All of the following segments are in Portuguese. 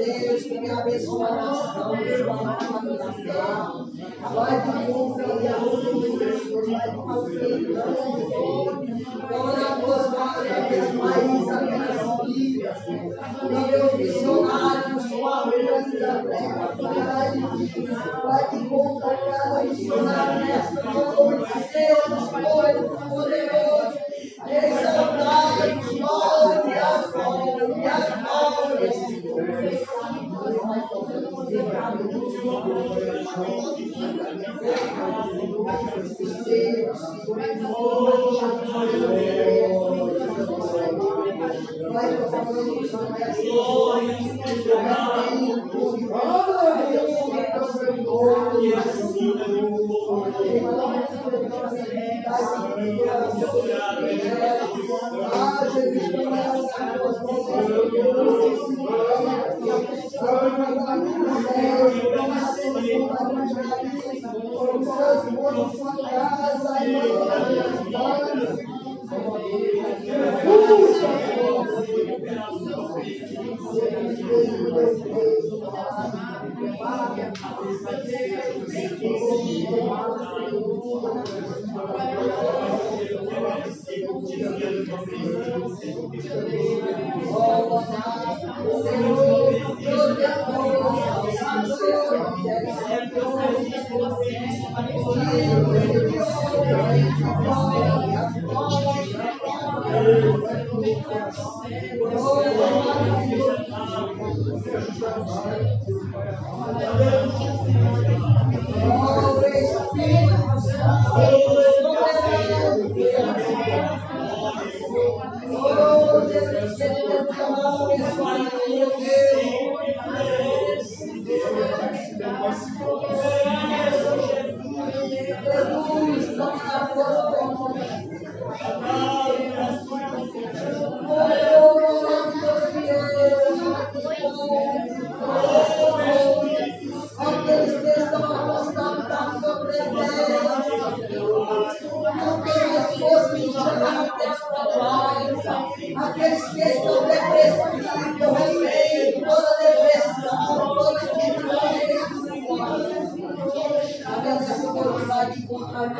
Deus, que me abençoe a nação, vai de novo, ora a tuas mãos, aqueles países, aquelas famílias, meus missionários, sua grande da terra, vai de conta cada missionário nesta noite, Deus, poderoso, exaltado, glória, aqueles que estão depressivos, eu respeito toda depressão, toda enfermidade. Agradeço a Deus vai encontrar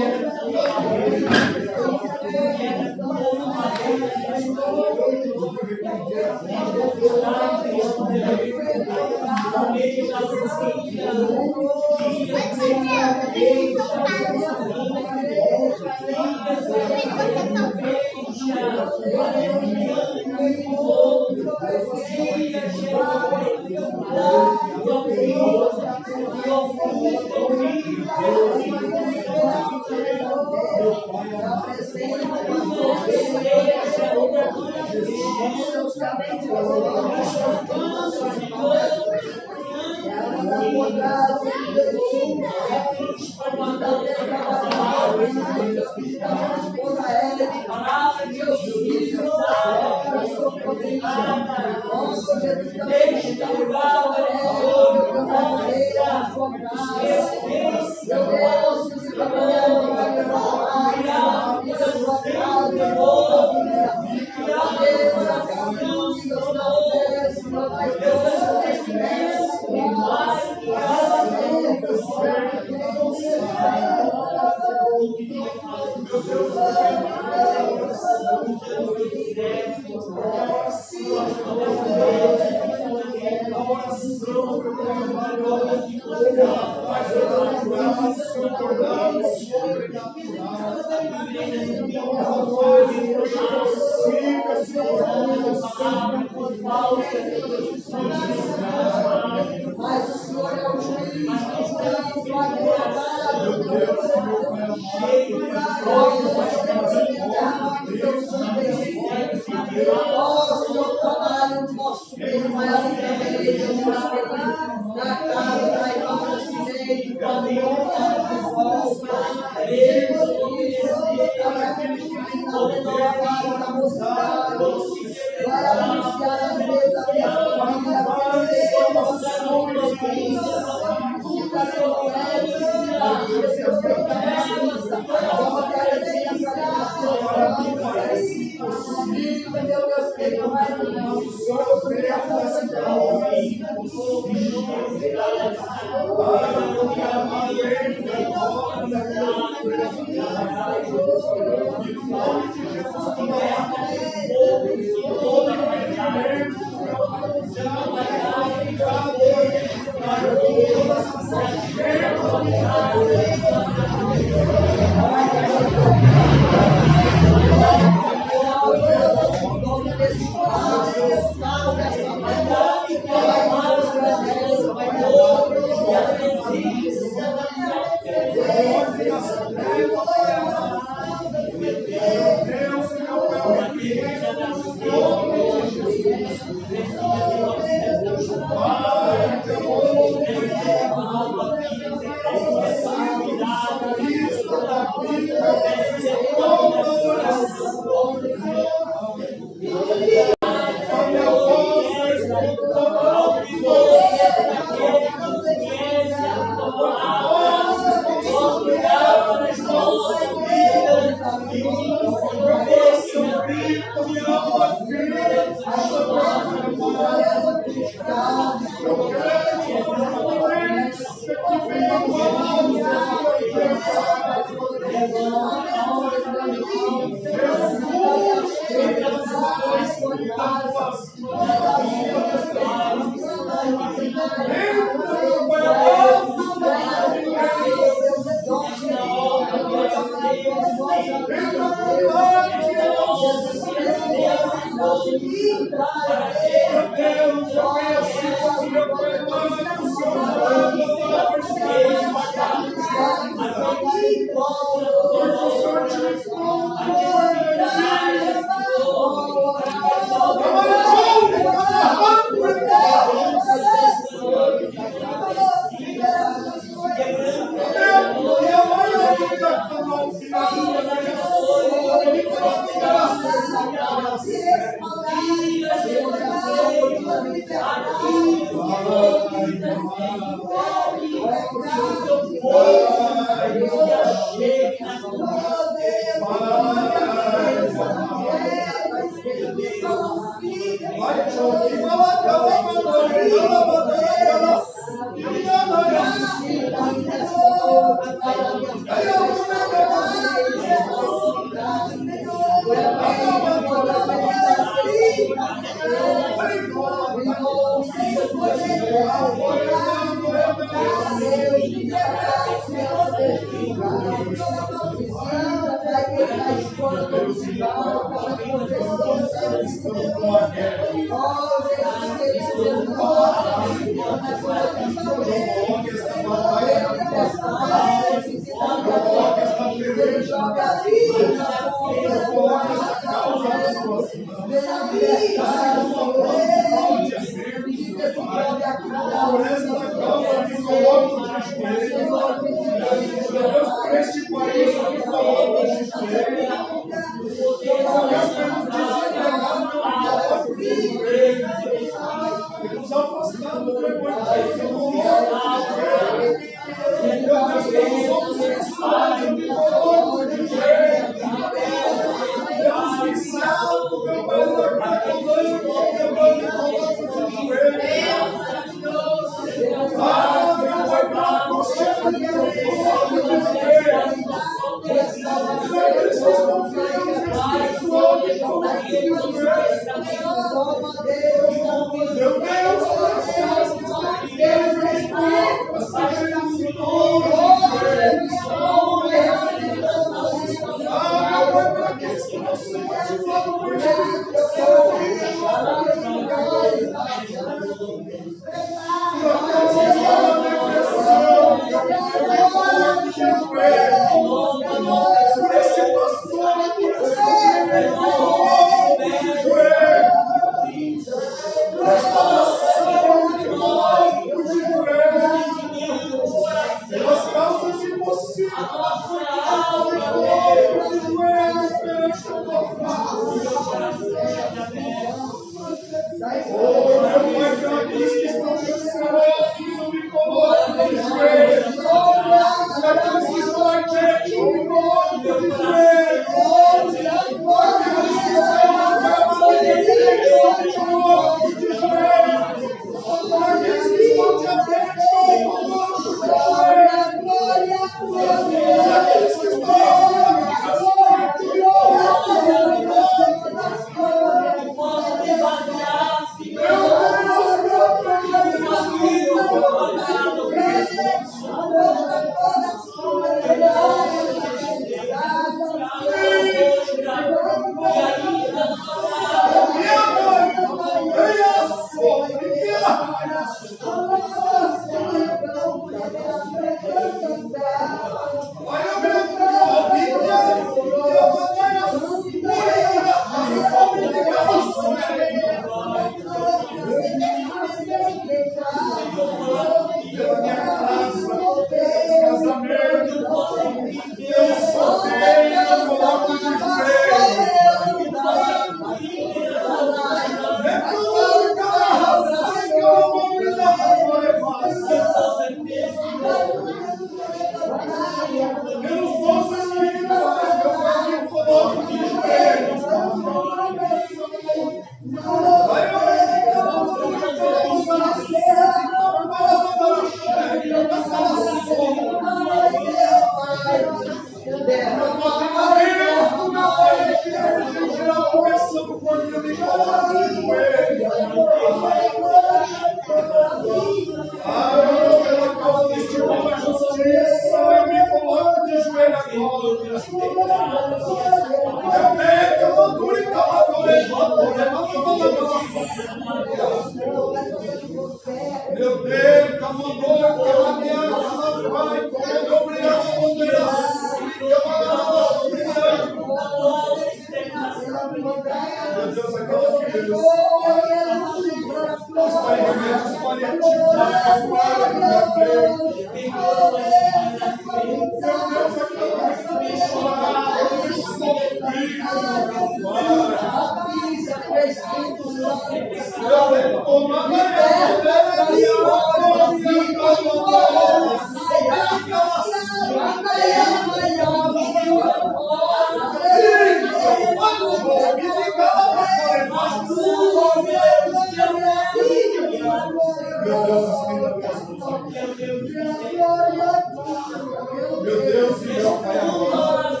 Deus e meu Pai amado.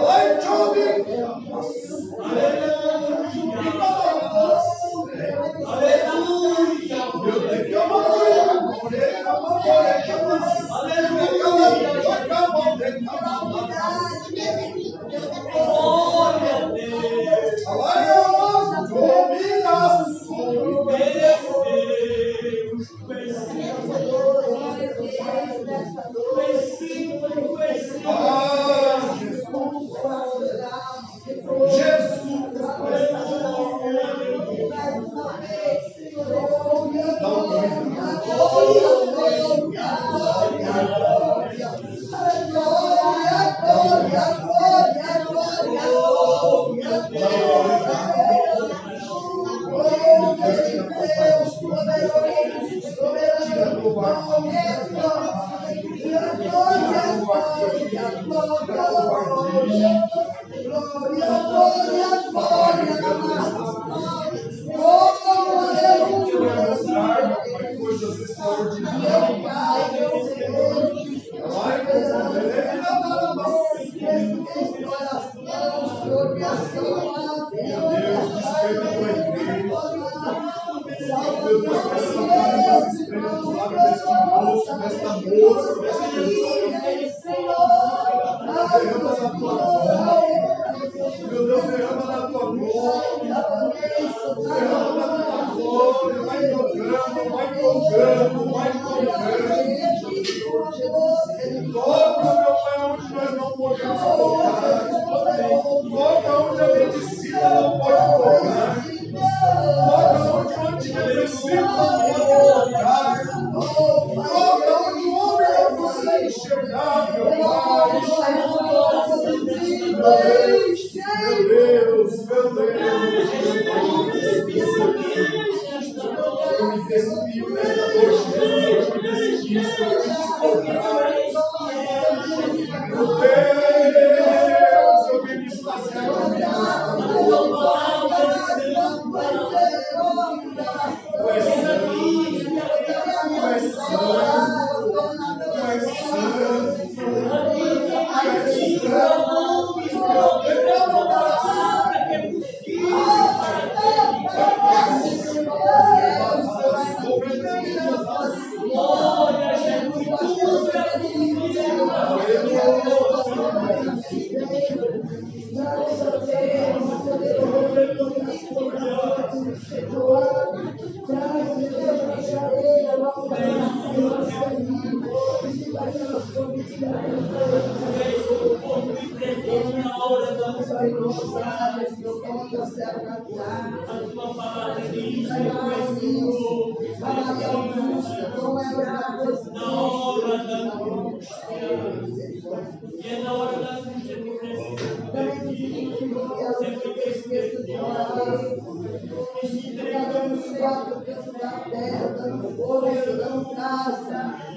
Vai, Jobe!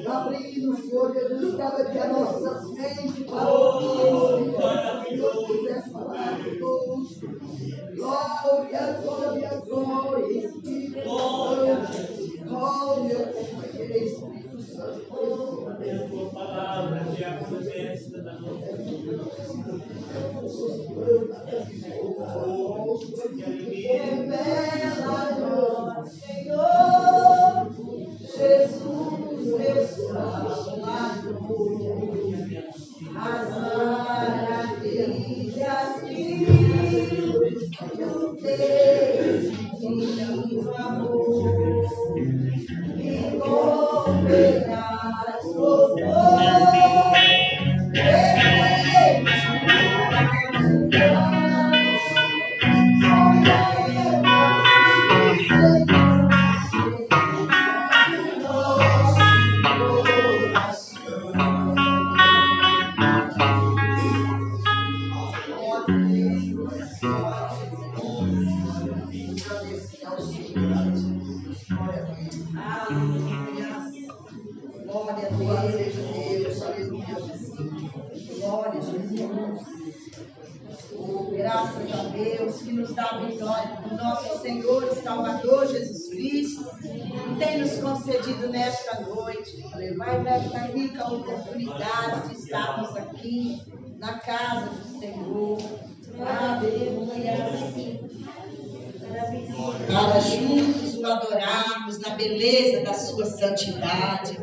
Abrindo, Senhor Jesus, cada dia nossas mentes para glória, glória, glória, Espírito Santo, glória, Espírito Santo, a tua palavra que acontece na nossa vida. Revela-nos, Senhor, Jesus, meu Salvador, as maravilhas que tu tens em amor, e converás o glória a Deus, aleluia. Glória a Jesus. Oh, graças a Deus que nos dá a vitória do nosso Senhor e Salvador Jesus Cristo. Cristo, e tem nos concedido nesta noite, vai nesta rica oportunidade de estarmos aqui na casa do Senhor. Aleluia. Para juntos o adorarmos na beleza da sua santidade.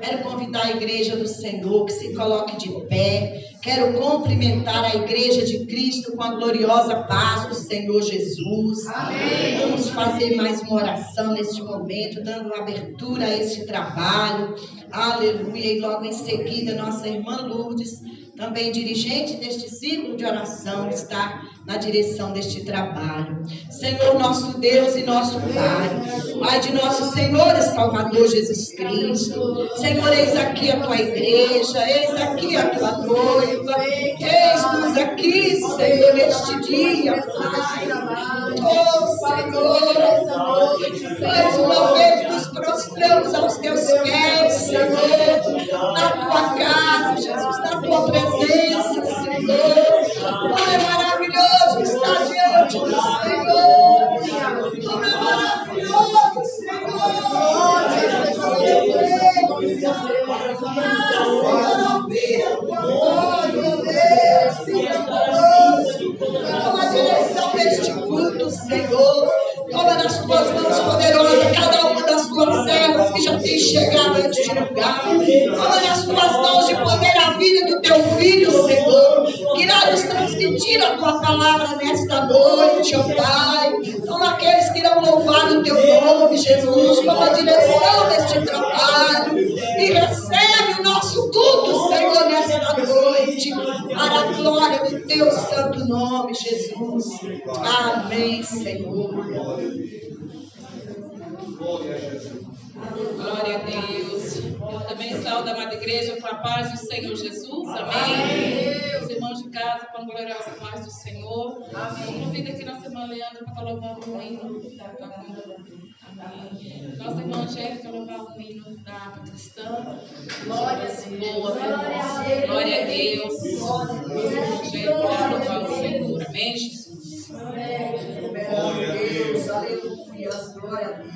Quero convidar a igreja do Senhor que se coloque de pé. Quero cumprimentar a igreja de Cristo com a gloriosa paz do Senhor Jesus. Amém. Vamos fazer mais uma oração neste momento, dando abertura a este trabalho. Aleluia. E logo em seguida, nossa irmã Lourdes, também dirigente deste ciclo de oração, está na direção deste trabalho. Senhor, nosso Deus e nosso Pai, Pai de nosso Senhor e Salvador Jesus Cristo. Senhor, eis aqui a tua igreja, eis aqui a tua noiva, eis-nos aqui, Senhor, neste dia, Pai. Oh, Senhor, mais uma vez nos prostramos aos teus pés, Senhor, na tua casa, Jesus, na tua presença, Senhor. Pai, maravilhoso está diante do Senhor. Como é maravilhoso, Senhor. Toma a direção deste culto, Senhor. Toma nas tuas mãos poderosas cada uma das tuas servas que já tem chegado a este lugar. Toma nas tuas mãos de poder a vida do teu filho, Senhor, que irá nos transmitir a tua palavra nesta noite, ó Pai. Toma aqueles que irão louvar o teu nome, Jesus. Toma a direção deste trabalho e recebe o nosso culto, Senhor, nesta noite, para a glória do teu santo nome, Jesus. Amém, Senhor. Glória a Deus. Eu também saúdo a amada igreja com a paz do Senhor Jesus. Amém. Os irmãos de casa com a gloriosa paz do Senhor. Amém. Convido aqui nossa irmã Leandra para louvar o hino. Amém. Nossa irmã Angélica louvar o hino da harpa cristã. Glória a Deus. Glória a Deus. Angélica louvar o Senhor. Amém, Jesus. Glória a Deus. Aleluia. Glória a Deus.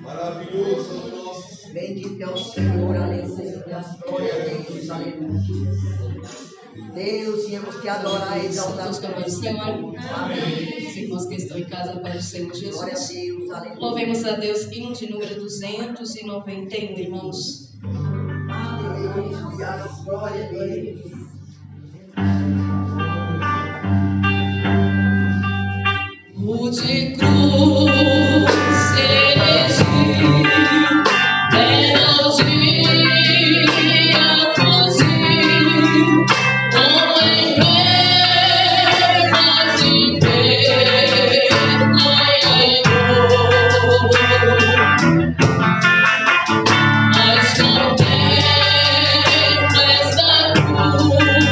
Maravilhoso nosso. Bendito é o Senhor, aleluia, glória a Deus, aleluia. Deus, tínhamos que adorar e exaltar o nome do Senhor. Amém. Os irmãos que estão em casa, para o Senhor Jesus. Glória a Deus, aleluia. Louvemos a Deus, hino de número 291, irmãos. Aleluia, glória a Deus. O de cruz elegiu, era o dia fugiu, com emblemas de vergonha e dor. Mas contempla esta cruz.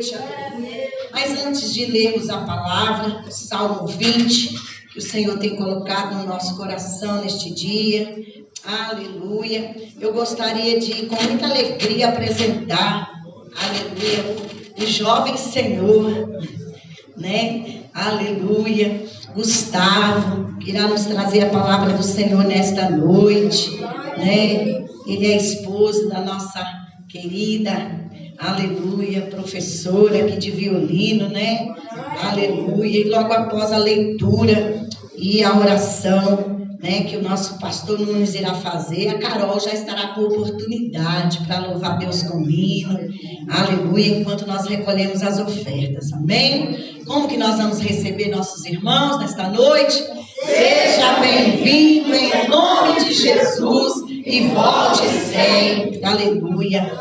noite. Mas antes de lermos a palavra, o Salmo 20, que o Senhor tem colocado no nosso coração neste dia, aleluia, eu gostaria de, com muita alegria, apresentar, aleluia, o jovem Senhor, né? Aleluia, Gustavo, que irá nos trazer a palavra do Senhor nesta noite, né? Ele é esposo da nossa querida, aleluia, professora aqui de violino, né? Aleluia, e logo após a leitura e a oração, né, que o nosso pastor Nunes irá fazer, a Carol já estará com oportunidade para louvar Deus com hino, aleluia, enquanto nós recolhemos as ofertas, amém? Como que nós vamos receber nossos irmãos nesta noite? Seja bem-vindo em nome de Jesus e volte sempre, aleluia.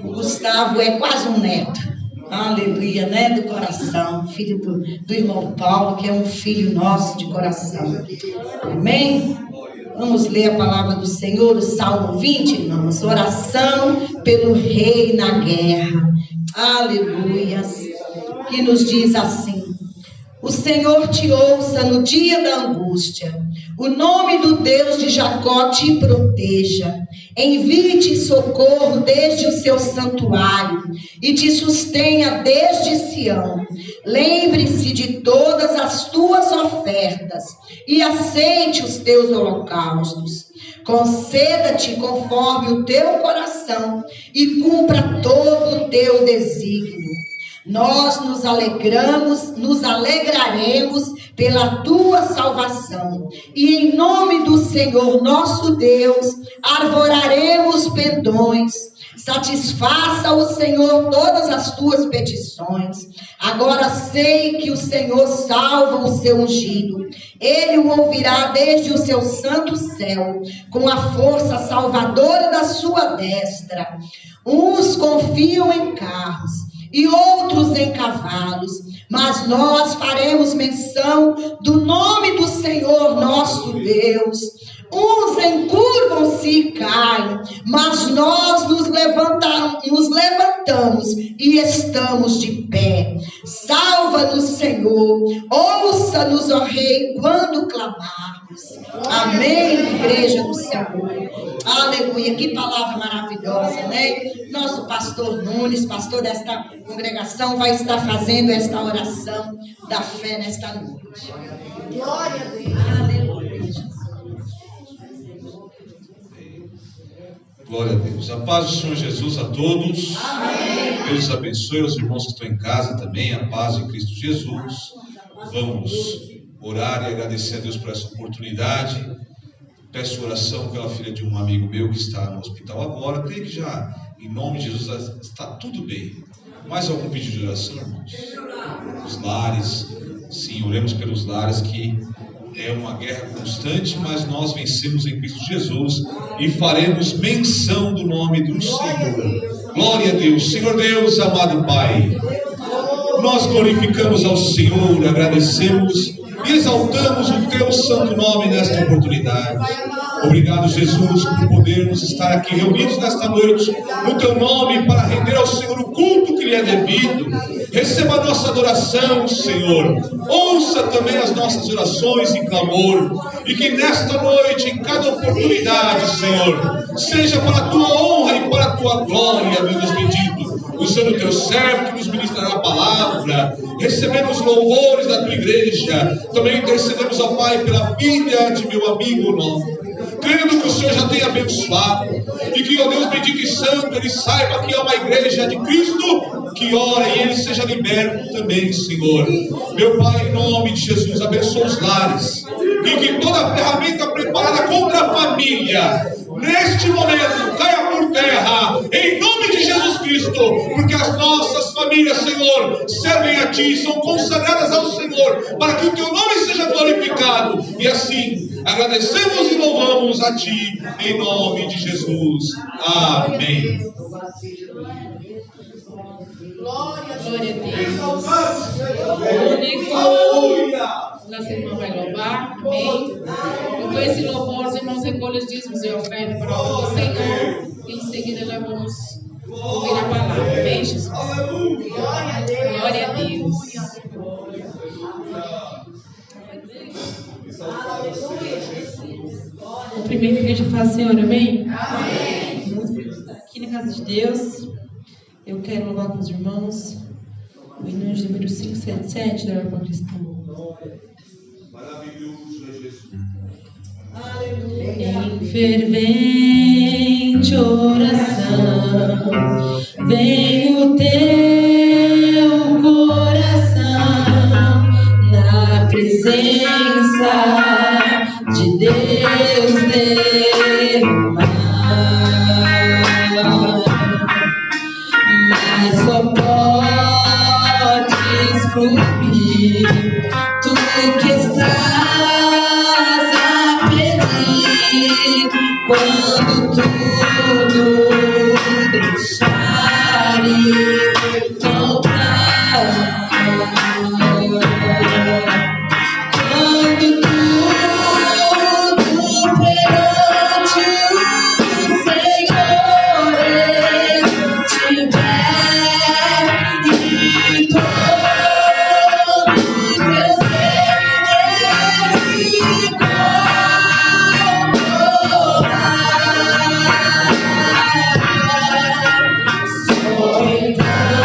O Gustavo é quase um neto, aleluia, né, do coração, filho do irmão Paulo, que é um filho nosso de coração, amém? Vamos ler a palavra do Senhor, o Salmo 20, irmãos, oração pelo rei na guerra, aleluia, que nos diz assim: o Senhor te ouça no dia da angústia, o nome do Deus de Jacó te proteja, envie-te socorro desde o seu santuário e te sustenha desde Sião. Lembre-se de todas as tuas ofertas e aceite os teus holocaustos. Conceda-te conforme o teu coração e cumpra todo o teu desígnio. Nós nos alegraremos pela tua salvação, e em nome do Senhor nosso Deus, arvoraremos pendões. Satisfaça o Senhor todas as tuas petições. Agora sei que o Senhor salva o seu ungido. Ele o ouvirá desde o seu santo céu, com a força salvadora da sua destra. Uns confiam em carros e outros em cavalos, mas nós faremos menção do nome do Senhor nosso Deus. Uns encurvam-se e caem, mas nós nos levantamos e estamos de pé. Salva-nos, Senhor, ouça-nos, ó Rei, quando clamarmos. Amém, igreja do Senhor. Aleluia, que palavra maravilhosa, né? Nosso pastor Nunes, pastor desta congregação, vai estar fazendo esta oração da fé nesta noite. Glória a Deus. Aleluia. Glória a Deus. A paz do Senhor Jesus a todos. Amém. Deus abençoe os irmãos que estão em casa também. A paz em Cristo Jesus. Vamos orar e agradecer a Deus por essa oportunidade. Peço oração pela filha de um amigo meu que está no hospital agora. Creio que já, em nome de Jesus, está tudo bem. Mais algum pedido de oração, irmãos? Os lares. Sim, oremos pelos lares, que é uma guerra constante, mas nós vencemos em Cristo Jesus e faremos menção do nome do Senhor. Glória a Deus. Senhor Deus, amado Pai, nós glorificamos ao Senhor, agradecemos e exaltamos o Teu santo nome nesta oportunidade. Obrigado, Jesus, por podermos estar aqui reunidos nesta noite no Teu nome para render ao Senhor o culto que lhe é devido. Receba a nossa adoração, Senhor. Ouça também as nossas orações em clamor. E que nesta noite, em cada oportunidade, Senhor, seja para a Tua honra e para a Tua glória, meu Deus bendito. Usando o Teu servo que nos ministrará a palavra, recebendo os louvores da Tua igreja. Também intercedemos ao Pai pela vida de meu amigo novo, crendo que o Senhor já tem abençoado, e que, ó Deus bendito e santo, ele saiba que é uma igreja de Cristo que ora e ele seja liberto também, Senhor. Meu Pai, em nome de Jesus, abençoa os lares, e que toda ferramenta preparada contra a família, neste momento, caia por terra, em nome de Jesus Cristo, porque as nossas famílias, Senhor, servem a Ti, são consagradas ao Senhor, para que o Teu nome seja glorificado, e assim, agradecemos e louvamos a Ti, em nome de Jesus. Amém. Glória a Deus. Nossa irmã vai louvar. Amém. E com esse louvor, os irmãos recolhem os dízimos e ofertas para o Senhor. Em seguida, já vamos ouvir a palavra. Amém, Jesus? Glória a Deus. O primeiro que a gente faz, Senhor, amém? Amém. Aqui na casa de Deus, eu quero louvar com os irmãos o hino de número 577 da Harpa Cristã. Maravilhoso é Jesus. Em fervente oração, vem o teu coração na presença de Deus derramar, mas só podes fluir, tu que estás a pedir, quando tudo deixares voltar. Quando tudo perante o Senhor estiver e todo teu ser só então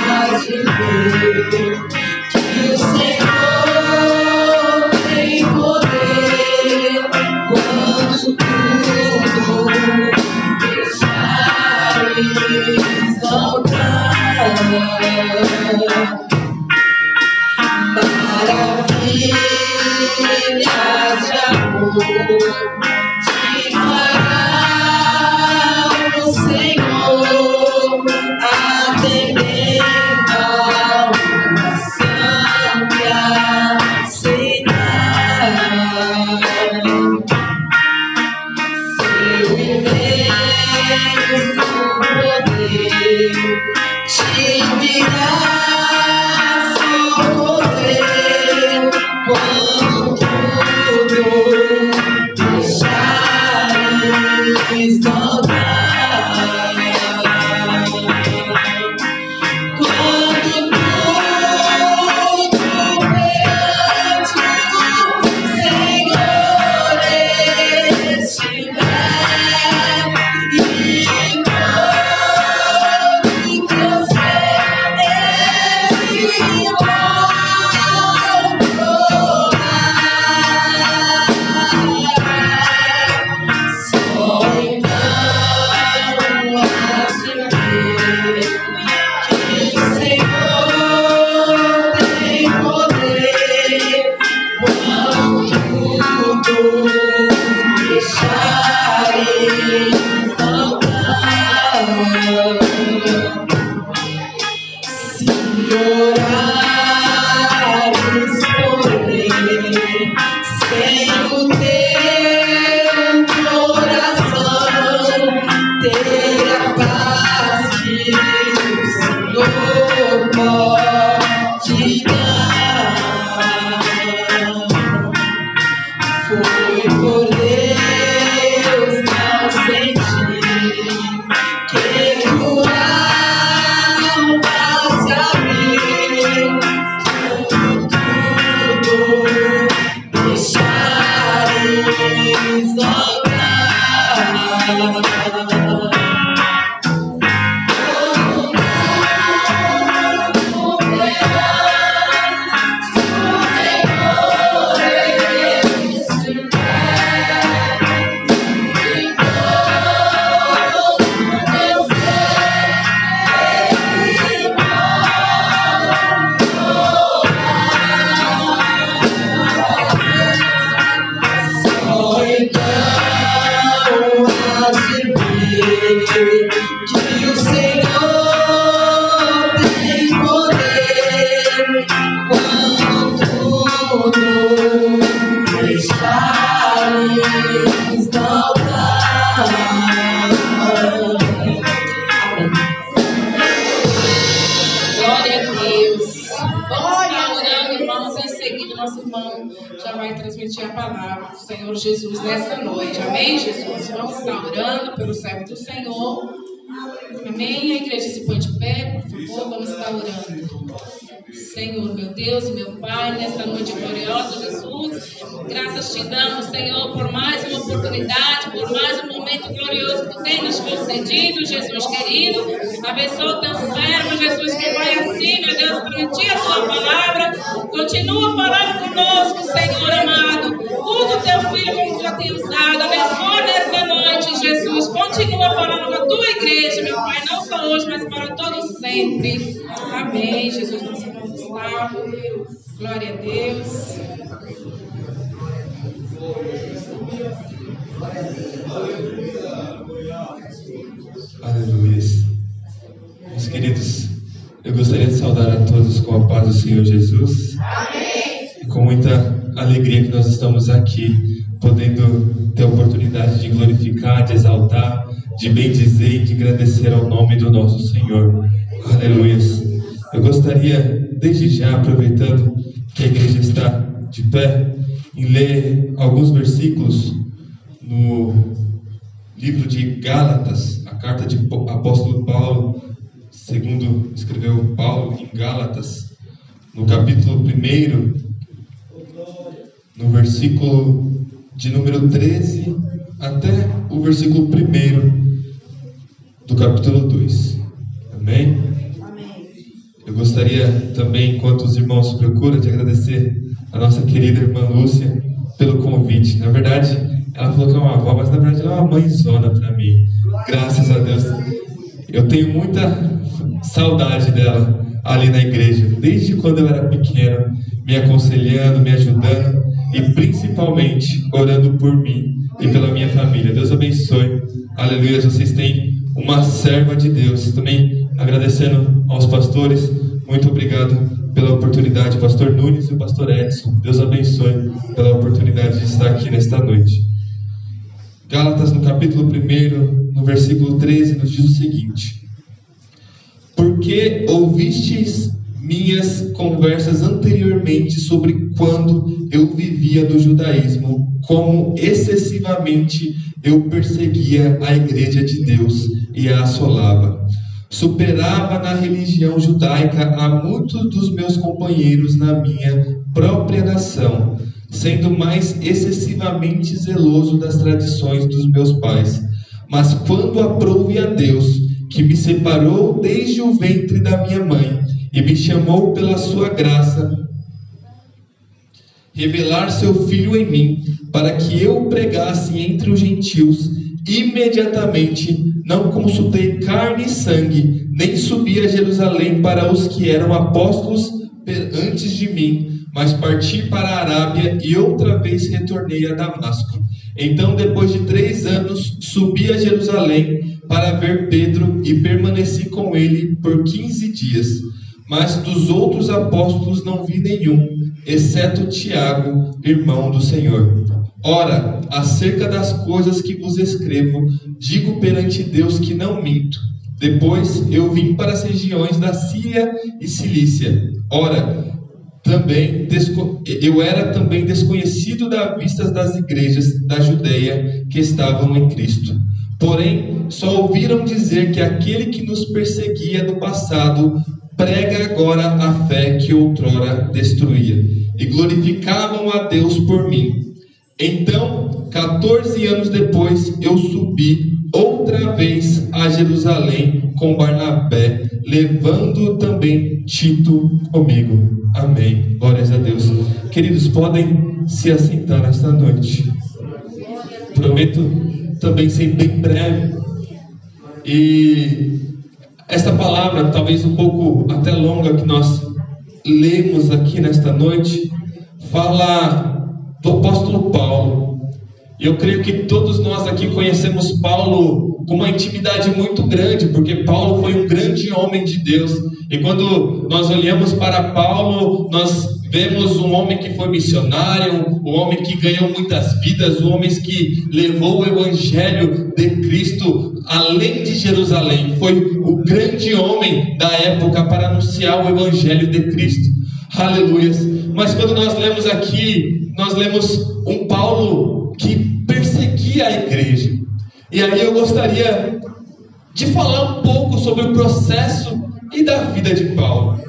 has de ver que o Senhor tem poder quando tudo deixares voltar. Maravilhas de amor te fará o Senhor, atendendo a oração que aceitar. Seu imenso poder te virá socorrer quando tudo deixares voltar. Quando tudo perante o Senhor estiver e todo teu ser só então has de ver que o Senhor tem poder quando tudo deixares voltar. Se orares por ele, sem o teu coração ter a paz que o Senhor pode dar. Foi por Deus não sentir que tua alma se abrir, quando tudo deixares voltar. Que o Senhor tem poder quando tudo deixares voltar. Glória a Deus. Vamos estar orando, irmãos, em seguida nosso irmão já vai transmitir a palavra do Senhor Jesus nessa noite. Amém, Jesus? Vamos estar orando pelo servo do Senhor. Amém? A igreja se põe de pé, por favor, vamos estar orando. Senhor, meu Deus e meu Pai, nesta noite gloriosa, Jesus, graças te damos, Senhor, por mais uma oportunidade, por mais um momento glorioso que tu tem nos concedido, Jesus querido. Abençoa o teu servo, Jesus, que vai assim, meu Deus, transmitir a tua palavra. Continua falando conosco, Senhor amado. Usa o teu filho como tu tem usado. Abençoa nesta noite, Jesus. Continua falando com a tua igreja, meu Pai, não só hoje, mas para todos sempre. Amém, Jesus. Nosso irmão Gustavo. Glória a Deus. Aleluia. Meus queridos, eu gostaria de saudar a todos com a paz do Senhor Jesus. Amém. E com muita alegria que nós estamos aqui, podendo ter a oportunidade de glorificar, de exaltar, de bendizer e de agradecer ao nome do nosso Senhor. Aleluia. Eu gostaria, desde já, aproveitando que a igreja está de pé, em ler alguns versículos no livro de Gálatas, a carta de apóstolo Paulo, segundo escreveu Paulo em Gálatas, no capítulo 1, no versículo de número 13 até o versículo 1 do capítulo 2. Amém? Eu gostaria também, enquanto os irmãos procuram, de agradecer a nossa querida irmã Lúcia pelo convite. Na verdade, ela falou que é uma avó, mas na verdade ela é uma mãezona para mim. Graças a Deus. Eu tenho muita saudade dela ali na igreja, desde quando eu era pequeno, me aconselhando, me ajudando e principalmente orando por mim e pela minha família. Deus abençoe. Aleluia. Vocês têm uma serva de Deus. Também agradecendo aos pastores, muito obrigado pela oportunidade, pastor Nunes e o pastor Edson. Deus abençoe pela oportunidade de estar aqui nesta noite. Gálatas, no capítulo 1, no versículo 13, nos diz o seguinte: porque ouvistes minhas conversas anteriormente sobre quando eu vivia no judaísmo, como excessivamente eu perseguia a igreja de Deus e a assolava. Superava na religião judaica a muitos dos meus companheiros na minha própria nação, sendo mais excessivamente zeloso das tradições dos meus pais. Mas quando aprouve a Deus, que me separou desde o ventre da minha mãe e me chamou pela sua graça, revelar seu Filho em mim, para que eu pregasse entre os gentios, imediatamente não consultei carne e sangue, nem subi a Jerusalém para os que eram apóstolos antes de mim, mas parti para a Arábia e outra vez retornei a Damasco. Então, depois de 3 anos, subi a Jerusalém para ver Pedro e permaneci com ele por 15 dias. Mas dos outros apóstolos não vi nenhum, exceto Tiago, irmão do Senhor. Ora, acerca das coisas que vos escrevo, digo perante Deus que não minto. Depois eu vim para as regiões da Síria e Cilícia. Ora, eu era também desconhecido da vista das igrejas da Judeia que estavam em Cristo. Porém, só ouviram dizer que aquele que nos perseguia no passado prega agora a fé que outrora destruía, e glorificavam a Deus por mim. Então, 14 anos depois, eu subi outra vez a Jerusalém com Barnabé, levando também Tito comigo. Amém. Glórias a Deus. Queridos, podem se assentar nesta noite. Prometo também ser bem breve. E esta palavra, talvez um pouco até longa, que nós lemos aqui nesta noite, fala do apóstolo Paulo. Eu creio que todos nós aqui conhecemos Paulo com uma intimidade muito grande, porque Paulo foi um grande homem de Deus. E quando nós olhamos para Paulo, nós vemos um homem que foi missionário, um homem que ganhou muitas vidas, um homem que levou o evangelho de Cristo além de Jerusalém. Foi o grande homem da época para anunciar o evangelho de Cristo. Aleluia. Mas quando nós lemos aqui, nós lemos um Paulo que perseguia a igreja. E aí eu gostaria de falar um pouco sobre o processo e da vida de Paulo.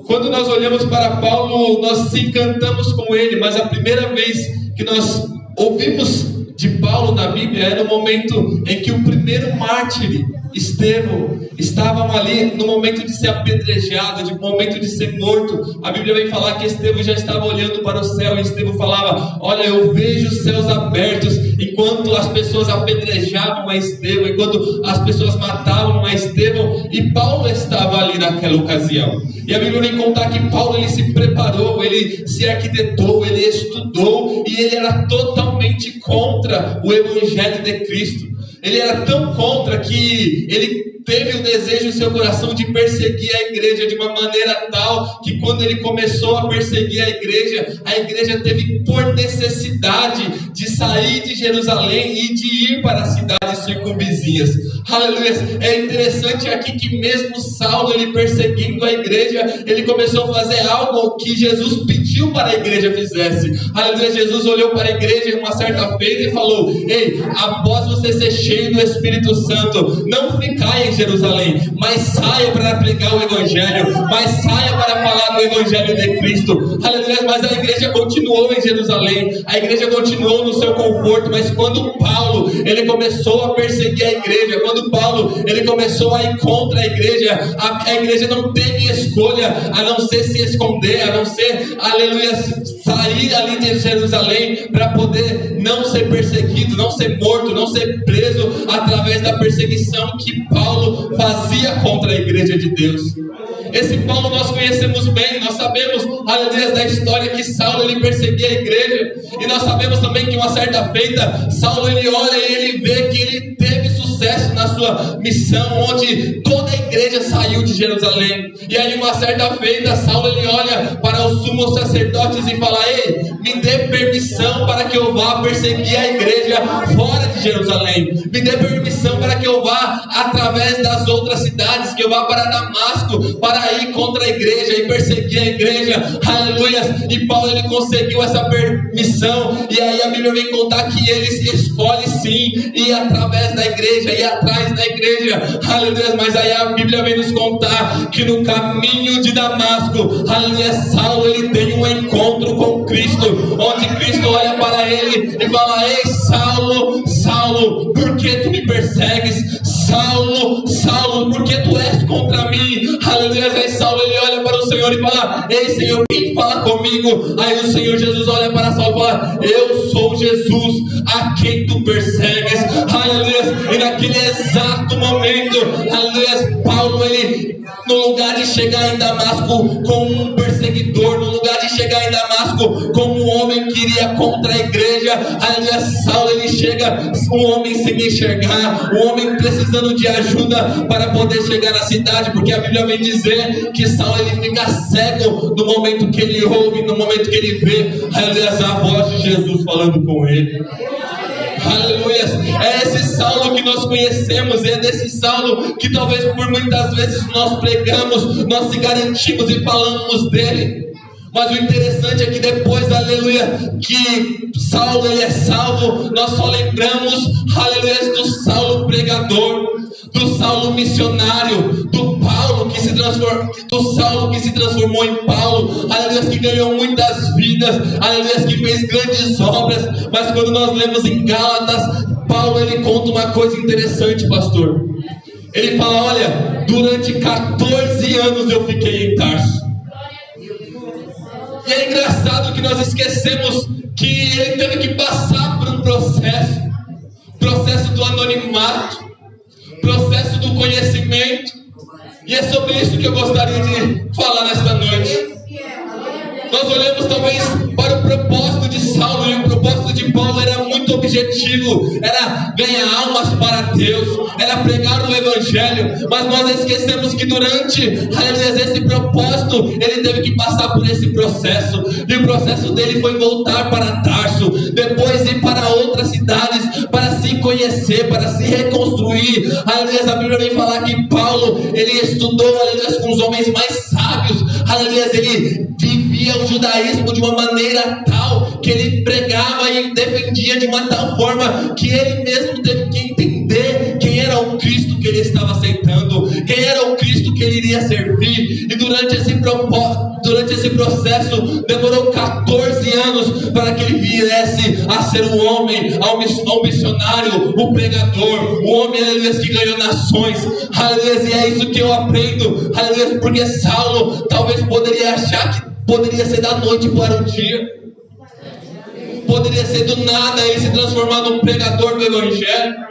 Quando nós olhamos para Paulo, nós se encantamos com ele, mas a primeira vez que nós ouvimos de Paulo na Bíblia era no momento em que o primeiro mártir, Estevão, estavam ali no momento de ser apedrejado, de momento de ser morto. A Bíblia vem falar que Estevão já estava olhando para o céu e Estevão falava: olha, eu vejo os céus abertos, enquanto as pessoas apedrejavam a Estevão, enquanto as pessoas matavam a Estevão, e Paulo estava ali naquela ocasião. E a Bíblia vem contar que Paulo, ele se preparou, ele se arquitetou, ele estudou, e ele era totalmente contra o Evangelho de Cristo. Ele era tão contra que ele teve o desejo em seu coração de perseguir a igreja de uma maneira tal que quando ele começou a perseguir a igreja teve por necessidade de sair de Jerusalém e de ir para as cidades circunvizinhas. Aleluia! É interessante aqui que mesmo Saulo, ele perseguindo a igreja, ele começou a fazer algo que Jesus pediu para a igreja fizesse. Aleluia! Jesus olhou para a igreja em uma certa feita e falou: ei, após você ser cheio do Espírito Santo, não ficai em Jerusalém, mas saia para pregar o Evangelho, mas saia para falar do Evangelho de Cristo. Aleluia! Mas a igreja continuou em Jerusalém, a igreja continuou no seu conforto, mas quando Paulo, ele começou a perseguir a igreja, quando Paulo, ele começou a ir contra a igreja não teve escolha a não ser se esconder, a não ser, aleluia, sair ali de Jerusalém para poder não ser perseguido, não ser morto, não ser preso através da perseguição que Paulo fazia contra a igreja de Deus. Esse Paulo nós conhecemos bem, nós sabemos, aleluia, da história que Saulo, ele perseguia a igreja, e nós sabemos também que uma certa feita, Saulo, ele olha e ele vê que ele teve sucesso na sua missão, onde toda a igreja saiu de Jerusalém. E aí uma certa feita, Saulo, ele olha para os sumos sacerdotes e fala: ei, me dê permissão para que eu vá perseguir a igreja fora de Jerusalém, me dê permissão para que eu vá através das outras cidades, que eu vá para Damasco, para ir contra a igreja e perseguir a igreja. Aleluia! E Paulo, ele conseguiu essa permissão, e aí a Bíblia vem contar que ele escolhe sim ir através da igreja, ir atrás da igreja. Aleluia! Mas aí a Bíblia vem nos contar que no caminho de Damasco, aleluia, Saulo, ele tem um encontro com Cristo, onde Cristo olha para ele e fala: ei, Saulo, Saulo, por que tu me persegues? Saulo, Saulo, por que tu és contra mim? Aleluia! Aí Saulo, ele olha para o Senhor e fala: ei, Senhor, quem fala comigo? Aí o Senhor Jesus olha para Saulo e fala: eu sou Jesus, a quem tu persegues. Aleluia! E naquele exato momento, aleluia, Paulo, ele, no lugar de chegar em Damasco como um perseguidor, no lugar de chegar em Damasco como um homem que iria contra a igreja, aleluia, Saulo, ele chega um homem sem enxergar, um homem precisando de ajuda para poder chegar na cidade, porque a Bíblia vem dizer que Saulo, ele fica cego no momento que ele ouve, no momento que ele vê, aleluia, a voz de Jesus falando com ele. Aleluia! É esse Saulo que nós conhecemos, é desse Saulo que talvez por muitas vezes nós pregamos, nós se garantimos e falamos dele. Mas o interessante é que depois, aleluia, que Saulo, ele é salvo, nós só lembramos, aleluia, do Saulo pregador, do Saulo missionário, do Paulo que se transformou, do Saulo que se transformou em Paulo, aleluia, que ganhou muitas vidas, aleluia, que fez grandes obras. Mas quando nós lemos em Gálatas, Paulo, ele conta uma coisa interessante, pastor. Ele fala: olha, durante 14 anos eu fiquei em Tarso. E é engraçado que nós esquecemos que ele teve que passar por um processo do anonimato, processo do conhecimento. E é sobre isso que eu gostaria de falar nesta noite. Nós olhamos talvez para o propósito de Saulo, e o propósito de Paulo era muito objetivo, era ganhar almas para Deus, era pregar o Evangelho. Mas nós esquecemos que durante esse propósito, ele teve que passar por esse processo, e o processo dele foi voltar para Tarso, depois ir para outras cidades, para se conhecer, para se reconstruir. A Bíblia vem falar que Paulo, ele estudou com os homens mais sábios, ele vivia o judaísmo de uma maneira tal que ele pregava e defendia de uma tal forma que ele mesmo teve que entender quem era o Cristo que ele estava aceitando, quem era o Cristo que ele iria servir. E durante esse processo demorou 14 anos para que ele viesse a ser um homem, um missionário, um pregador, um homem, aleluia, que ganhou nações, aleluia. E é isso que eu aprendo, aleluia, porque Saulo talvez poderia achar que poderia ser da noite para o dia, poderia ser do nada ele se transformar num pregador do Evangelho.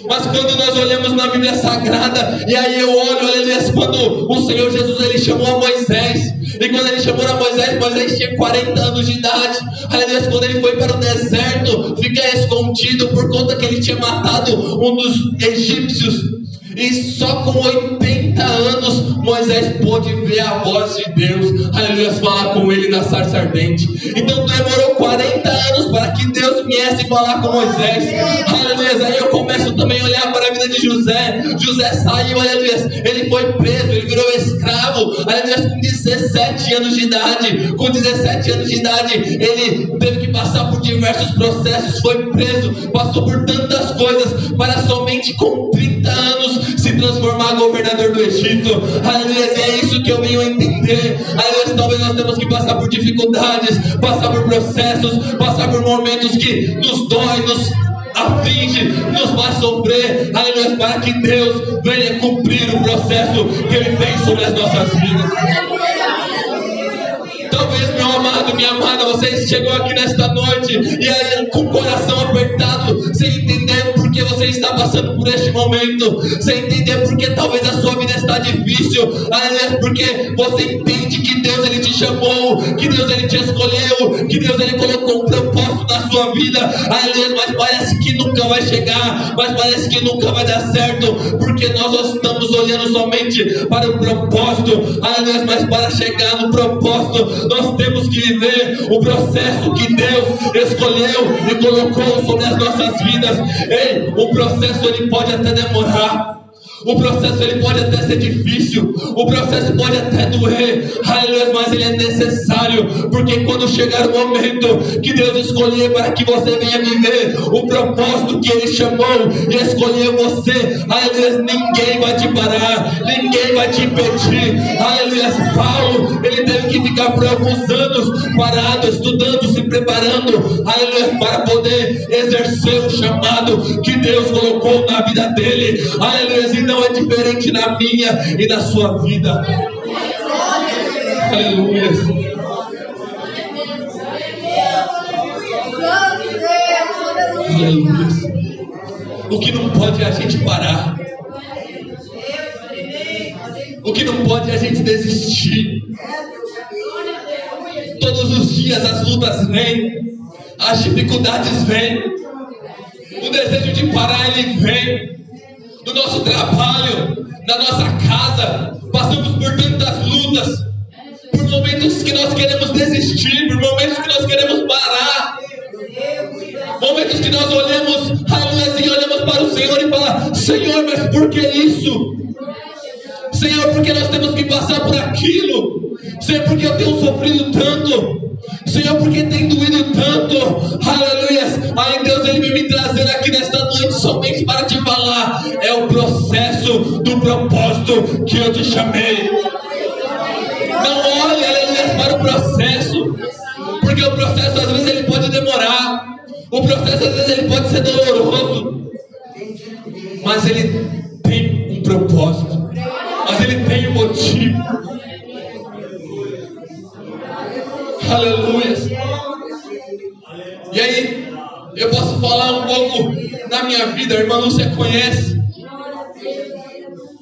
Mas quando nós olhamos na Bíblia Sagrada, e aí eu olho, aleluia, quando o Senhor Jesus ele chamou a Moisés, e quando ele chamou a Moisés, Moisés tinha 40 anos de idade, aleluia. Quando ele foi para o deserto, fica escondido por conta que ele tinha matado um dos egípcios. E só com 80 anos Moisés pôde ver a voz de Deus, aleluia, falar com ele na sarça ardente. Então demorou 40 anos para que Deus viesse falar com Moisés, aleluia. Aí eu começo também a olhar para a vida de José. José saiu, aleluia, ele foi preso, ele virou escravo, aleluia, com 17 anos de idade. Com 17 anos de idade ele teve que passar por diversos processos, foi preso, passou por tantas coisas, para somente com 30 anos se transformar governador do Egito, aleluia. E é isso que eu venho a entender, aleluia. Talvez nós temos que passar por dificuldades, passar por processos, passar por momentos que nos dói, nos aflige, nos faz sofrer, aleluia, para que Deus venha cumprir o processo que Ele tem sobre as nossas vidas. Talvez, meu amado, minha amada, você chegou aqui nesta noite e aí com o coração apertado, sem entender por que você está passando por este momento, sem entender porque talvez a sua vida está difícil, aleluia, porque você entende que Deus ele te chamou, que Deus ele te escolheu, que Deus ele colocou um propósito na sua vida, aleluia, mas parece que nunca vai chegar, mas parece que nunca vai dar certo, porque nós estamos olhando somente para o propósito, aleluia, mas para chegar no propósito nós temos que viver o processo que Deus escolheu e colocou sobre as nossas vidas. Ei, o processo ele pode até demorar, o processo ele pode até ser difícil, o processo pode até doer, aleluia, mas ele é necessário, porque quando chegar o momento que Deus escolher para que você venha viver o propósito que Ele chamou e escolheu você, aleluia, ninguém vai te parar, ninguém vai te impedir, aleluia. Paulo, ele teve que ficar por alguns anos parado, estudando, se preparando, aleluia, para poder exercer o chamado que Deus colocou na vida dele, aleluia. Não é diferente na minha e na sua vida. Aleluia. Aleluia. O que não pode é a gente parar. O que não pode é a gente desistir. Todos os dias as lutas vêm, as dificuldades vêm, o desejo de parar ele vem. No nosso trabalho, na nossa casa, passamos por tantas lutas, por momentos que nós queremos desistir, por momentos que nós queremos parar, momentos que nós olhamos, aleluia, e olhamos para o Senhor e falamos: Senhor, mas por que isso? Senhor, por que nós temos que passar por aquilo? Senhor, por que eu tenho sofrido tanto? Senhor, porque tem doído tanto, aleluia. Aí Deus ele vem me trazer aqui nesta noite somente para te falar: é o processo do propósito que eu te chamei. Não olhe, aleluia, para o processo, porque o processo às vezes ele pode demorar, o processo às vezes ele pode ser doloroso, mas ele tem um propósito, mas ele tem um motivo. Aleluia. E aí, eu posso falar um pouco da minha vida. A irmã Lúcia conhece.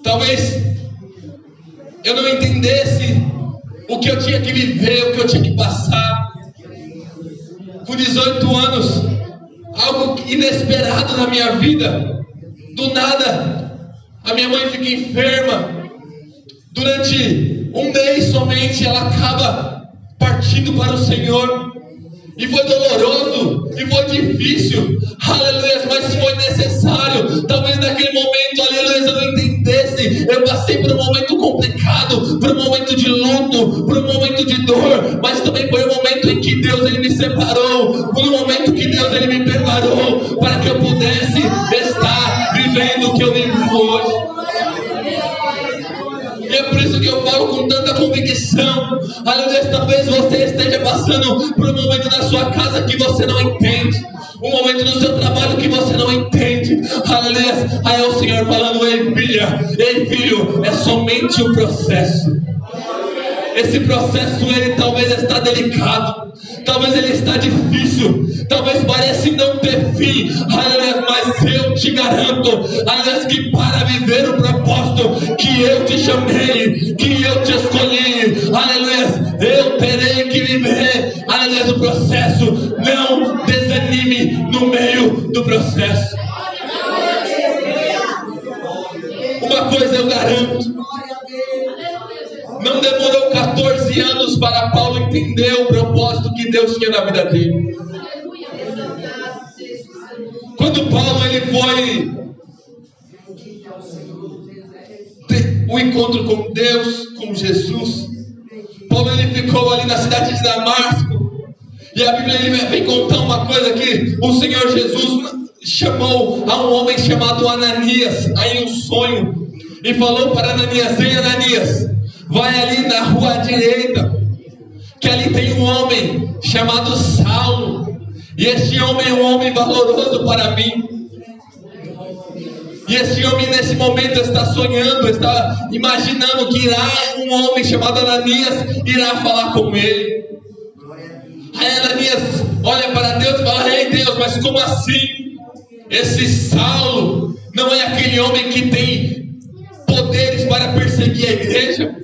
Talvez eu não entendesse o que eu tinha que viver, o que eu tinha que passar. Com 18 anos, algo inesperado na minha vida. Do nada, a minha mãe fica enferma. Durante um mês somente, ela acaba partindo para o Senhor, e foi doloroso, e foi difícil, aleluia, mas foi necessário. Talvez naquele momento, aleluia, eu não entendesse, eu passei por um momento complicado, por um momento de luto, por um momento de dor, mas também foi um momento em que Deus ele me separou, foi um momento que Deus ele me preparou, para que eu pudesse estar vivendo o que eu vivo hoje. com tanta convicção. Aleluia, talvez você esteja passando por um momento na sua casa que você não entende, um momento no seu trabalho que você não entende. Aleluia, aí é o Senhor falando: ei filha, ei filho, é somente um processo. Esse processo, ele talvez está delicado, talvez ele está difícil, talvez pareça não ter fim, aleluia, mas eu te garanto, aleluia, que para viver o propósito que eu te chamei, que eu te escolhi, aleluia, eu terei que viver, aleluia, o processo. Não desanime no meio do processo. Uma coisa eu garanto: não demorou 14 anos para Paulo entender o propósito que Deus tinha na vida dele. Quando Paulo ele foi ter um encontro com Deus, com Jesus, Paulo ele ficou ali na cidade de Damasco. E a Bíblia ele vem contar uma coisa que o Senhor Jesus chamou a um homem chamado Ananias, aí em um sonho, e falou para Ananias: ei Ananias, vai ali na rua à direita, que ali tem um homem chamado Saulo, e este homem é um homem valoroso para mim. E este homem nesse momento está sonhando, está imaginando que irá um homem chamado Ananias irá falar com ele. Aí Ananias olha para Deus e fala: ei Deus, mas como assim? Esse Saulo não é aquele homem que tem poderes para perseguir a igreja?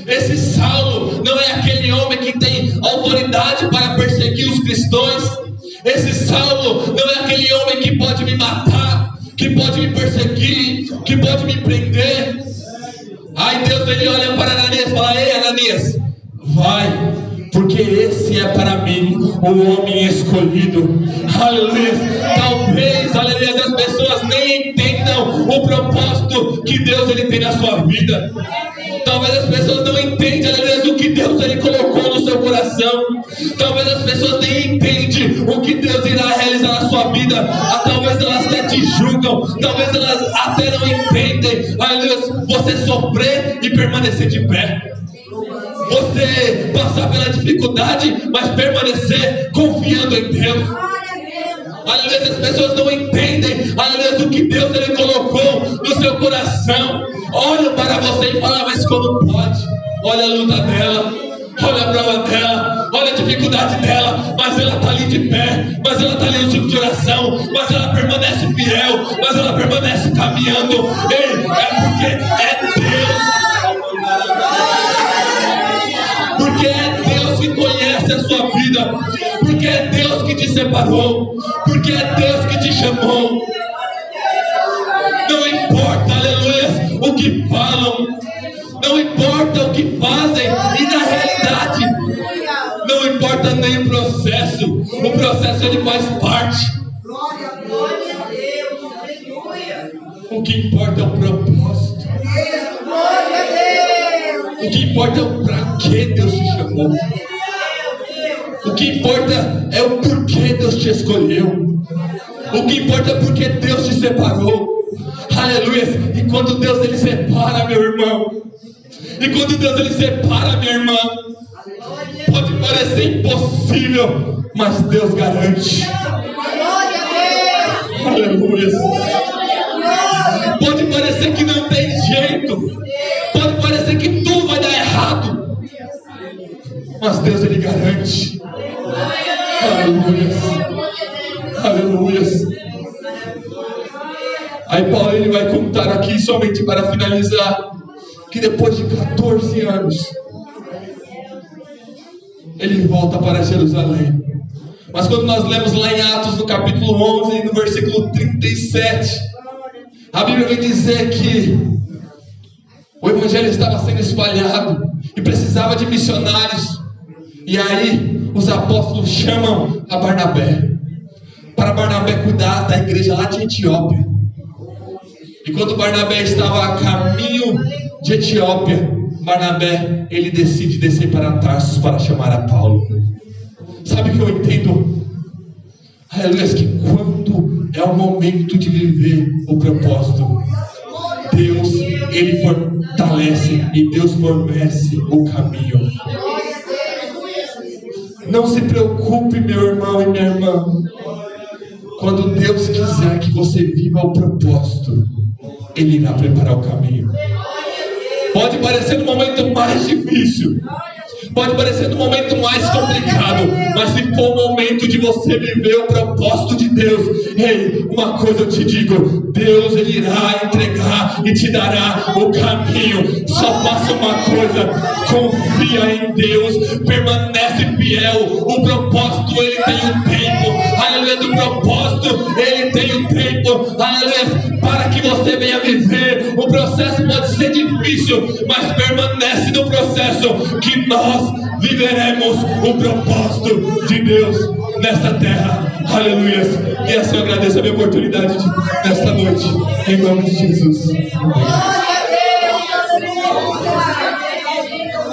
Esse Saulo não é aquele homem que tem autoridade para perseguir os cristãos? Esse Saulo não é aquele homem que pode me matar, que pode me perseguir, que pode me prender? Aí Deus ele olha para Ananias e fala: ei Ananias, vai, porque esse é para mim o homem escolhido. Aleluia. Talvez, aleluia, as pessoas nem entendam o propósito que Deus ele tem na sua vida. Talvez as pessoas não entendam, aleluia, o que Deus ele colocou no seu coração. Talvez as pessoas nem entendam o que Deus irá realizar na sua vida. Talvez elas até te julgam, talvez elas até não entendem, aleluia, você sofrer e permanecer de pé. Você passar pela dificuldade, mas permanecer confiando em Deus. Aleluia, as pessoas não entendem, aleluia, o que Deus ele colocou no seu coração. Olham para você e falam: mas como pode? Olha a luta dela, olha a prova dela, olha a dificuldade dela, mas ela está ali de pé, mas ela está ali no ciclo de oração, mas ela permanece fiel, mas ela permanece caminhando. Ei, é porque é Deus. Porque é Deus que conhece a sua vida, porque é Deus que te separou, porque é Deus que te chamou. Não importa, aleluia, o que falam, não importa o que fazem, e na realidade não importa nem o processo ele faz parte. O que importa é o propósito. O que importa é o para que Deus te chamou. O que importa é o porquê Deus te escolheu. O que importa é porque Deus te separou. Aleluia. E quando Deus ele separa, meu irmão, e quando Deus ele separa, minha irmã, pode parecer impossível, mas Deus garante. Aleluia. Pode parecer que não tem jeito, pode parecer que tudo vai dar errado, mas Deus ele garante. Aleluia. Aleluia. Aí Paulo ele vai contar aqui, somente para finalizar, que depois de 14 anos ele volta para Jerusalém. Mas quando nós lemos lá em Atos no capítulo 11, no versículo 37, a Bíblia vai dizer que o evangelho estava sendo espalhado e precisava de missionários. E aí os apóstolos chamam a Barnabé, para Barnabé cuidar da igreja lá de Etiópia. E quando Barnabé estava a caminho de Etiópia, Barnabé ele decide descer para Tarsus para chamar a Paulo. Sabe o que eu entendo? Aleluia, que quando é o momento de viver o propósito, Deus Ele fortalece e Deus fornece o caminho. Não se preocupe, meu irmão e minha irmã. Quando Deus quiser que você viva o propósito, Ele irá preparar o caminho. Pode parecer no momento mais difícil, pode parecer no momento mais complicado, mas se for o momento de você viver o propósito de Deus, ei, uma coisa eu te digo: Deus, Ele irá entregar e te dará o caminho. Só faça uma coisa: confia em Deus, permanece fiel. O propósito, Ele tem um tempo, aleluia, do propósito, Ele tem um tempo, aleluia, para que você venha viver. O processo pode ser difícil, mas permanece no processo, que nós viveremos o propósito de Deus nesta terra. Aleluia. E assim eu agradeço a minha oportunidade nesta noite, em nome de Jesus.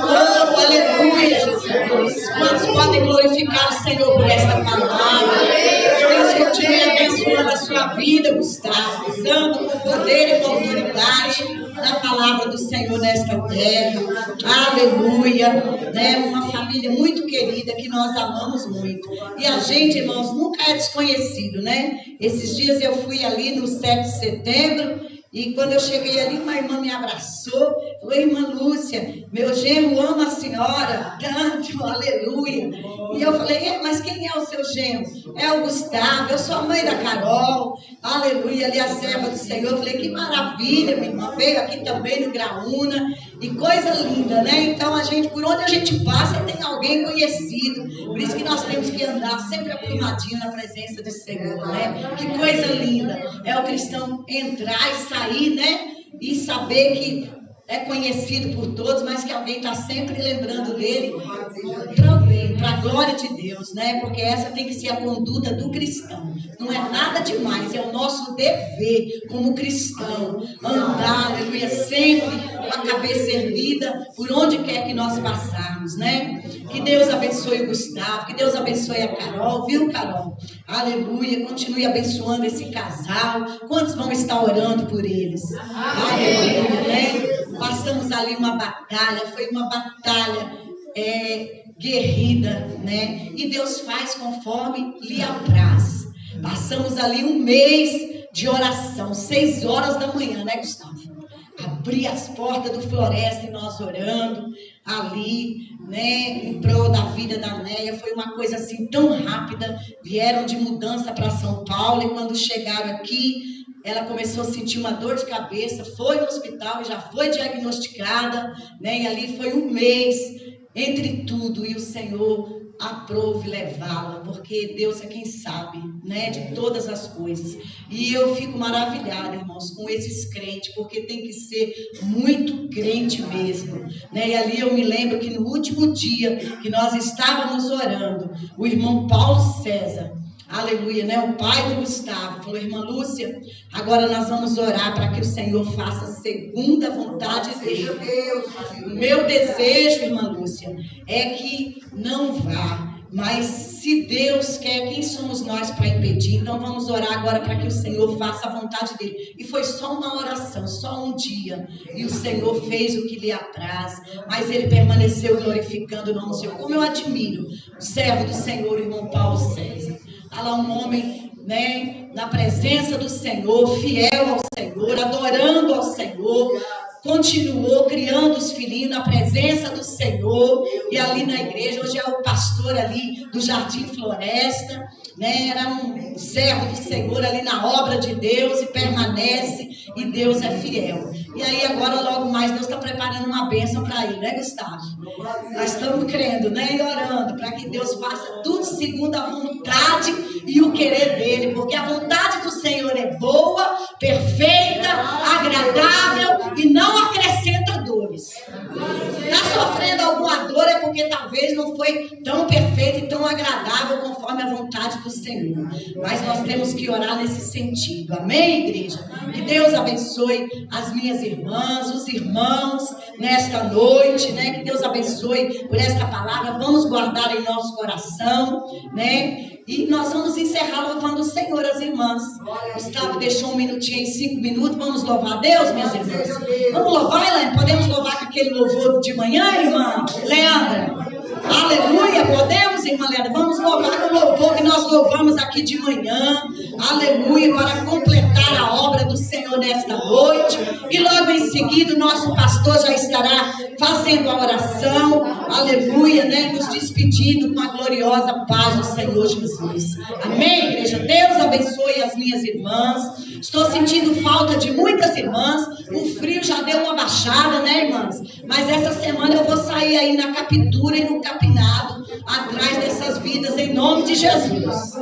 Oh, aleluia, Jesus. Quantos podem glorificar o Senhor por esta palavra? Deus continue abençoando a sua vida, Gustavo, usando com poder e com autoridade na palavra do Senhor nesta terra. Aleluia. Né? Uma família muito querida que nós amamos muito. E a gente, irmãos, nunca é desconhecido, né? Esses dias eu fui ali no 7 de setembro. E quando eu cheguei ali, uma irmã me abraçou, falou: irmã Lúcia, meu genro ama a senhora tanto, aleluia. E eu falei: mas quem é o seu genro? É o Gustavo, eu sou a mãe da Carol, aleluia, ali a serva do Senhor. Eu falei: que maravilha, minha irmã, veio aqui também no Graúna, e coisa linda, né? Então a gente, por onde a gente passa, tem alguém conhecido, por isso que nós temos que andar sempre aprumadinho na presença do Senhor, né? Que coisa linda, é o cristão entrar e sair, né? E saber que é conhecido por todos, mas que alguém está sempre lembrando dele para a glória de Deus, né? Porque essa tem que ser a conduta do cristão. Não é nada demais, é o nosso dever como cristão andar, aleluia, sempre com a cabeça erguida por onde quer que nós passarmos, né? Que Deus abençoe o Gustavo, que Deus abençoe a Carol, viu, Carol? Aleluia, continue abençoando esse casal. Quantos vão estar orando por eles? Aleluia, né? Passamos ali uma batalha, foi uma batalha guerrida, né? E Deus faz conforme lhe apraz. Passamos ali um mês de oração, 6 horas da manhã, né, Gustavo? Abri as portas do Floresta e nós orando ali, né, em prol da vida da Neia. Foi uma coisa assim tão rápida. Vieram de mudança para São Paulo e quando chegaram aqui, ela começou a sentir uma dor de cabeça, foi no hospital e já foi diagnosticada, né? E ali foi um mês entre tudo e o Senhor aprove levá-la, porque Deus é quem sabe, né, de todas as coisas. E eu fico maravilhada, irmãos, com esses crentes, porque tem que ser muito crente mesmo, né? E ali eu me lembro que no último dia que nós estávamos orando, o irmão Paulo César, aleluia, né? O pai do Gustavo falou: irmã Lúcia, agora nós vamos orar para que o Senhor faça segundo a vontade dele. O meu desejo, irmã Lúcia, é que não vá, mas se Deus quer, quem somos nós para impedir? Então vamos orar agora para que o Senhor faça a vontade dele. E foi só uma oração, só um dia, e o Senhor fez o que lhe apraz, mas ele permaneceu glorificando o nome do Senhor. Como eu admiro o servo do Senhor, o irmão Paulo César. Está lá um homem, né, na presença do Senhor, fiel ao Senhor, adorando ao Senhor, continuou criando os filhinhos na presença do Senhor, e ali na igreja, hoje é o pastor ali do Jardim Floresta, né, era um servo do Senhor ali na obra de Deus, e permanece, e Deus é fiel. E aí agora logo mais Deus está preparando uma bênção para ele, né, Gustavo? Nós estamos crendo, né, e orando para que Deus faça tudo segundo a vontade e o querer dele, porque a vontade do Senhor é boa, perfeita, agradável e não acrescenta dores. Está sofrendo alguma dor é porque está talvez não foi tão perfeita e tão agradável conforme a vontade do Senhor. Mas nós temos que orar nesse sentido. Amém, igreja? Que Deus abençoe as minhas irmãs, os irmãos nesta noite, né? Que Deus abençoe por esta palavra. Vamos guardar em nosso coração, né? E nós vamos encerrar louvando o Senhor, as irmãs. Gustavo deixou um minutinho aí, 5 minutos. Vamos louvar a Deus, minhas irmãs? Vamos louvar, Elaine? Podemos louvar com aquele louvor de manhã, irmã Leandra? Aleluia, podemos, irmã Leandra? Vamos louvar com o louvor que nós louvamos aqui de manhã. Aleluia, para completar a obra do Senhor nesta noite. E logo em seguida o nosso pastor já estará fazendo a oração. Aleluia, né? Nos despedindo com a gloriosa paz do Senhor Jesus. Amém, igreja? Deus abençoe as minhas irmãs. Estou sentindo falta de muitas irmãs. O frio já deu uma baixada, né, irmãs? Mas essa semana eu vou sair aí na captura e no capinado, atrás dessas vidas, em nome de Jesus.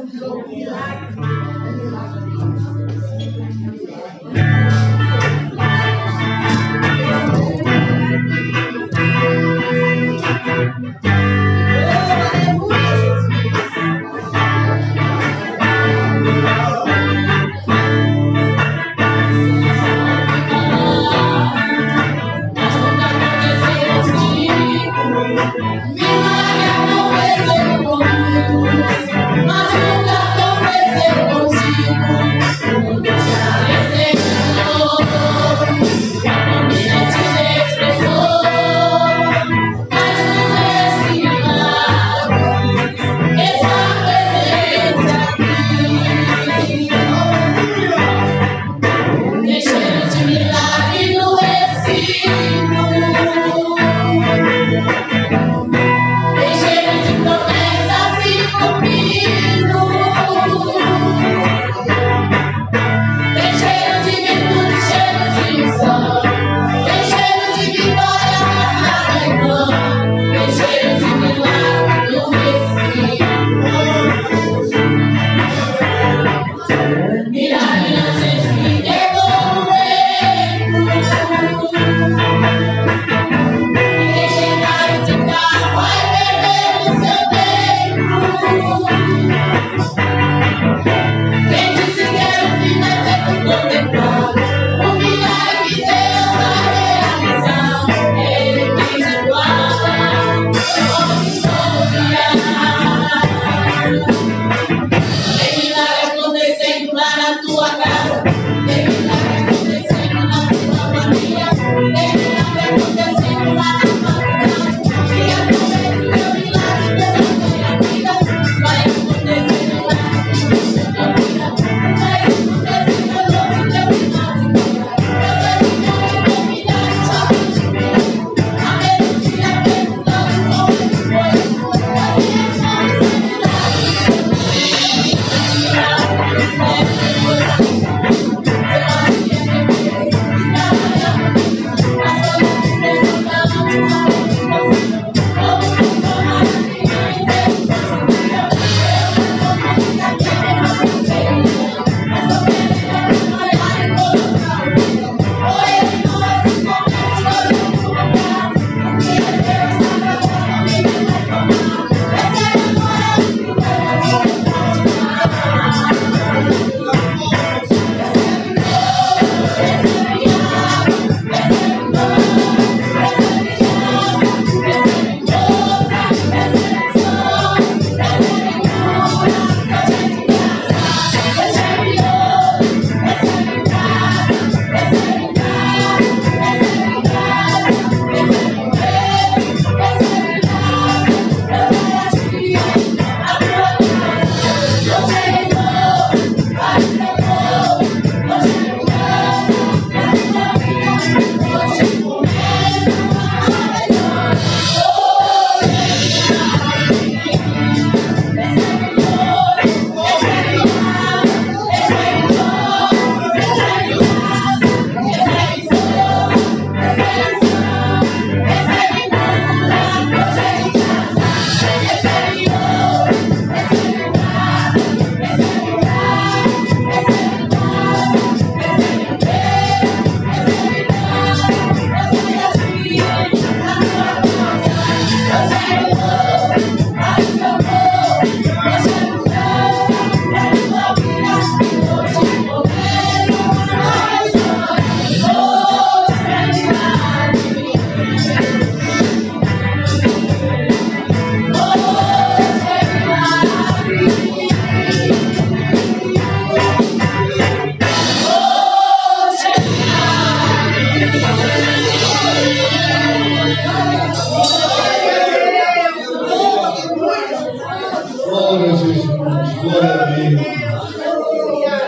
Glória a Jesus, glória a Deus.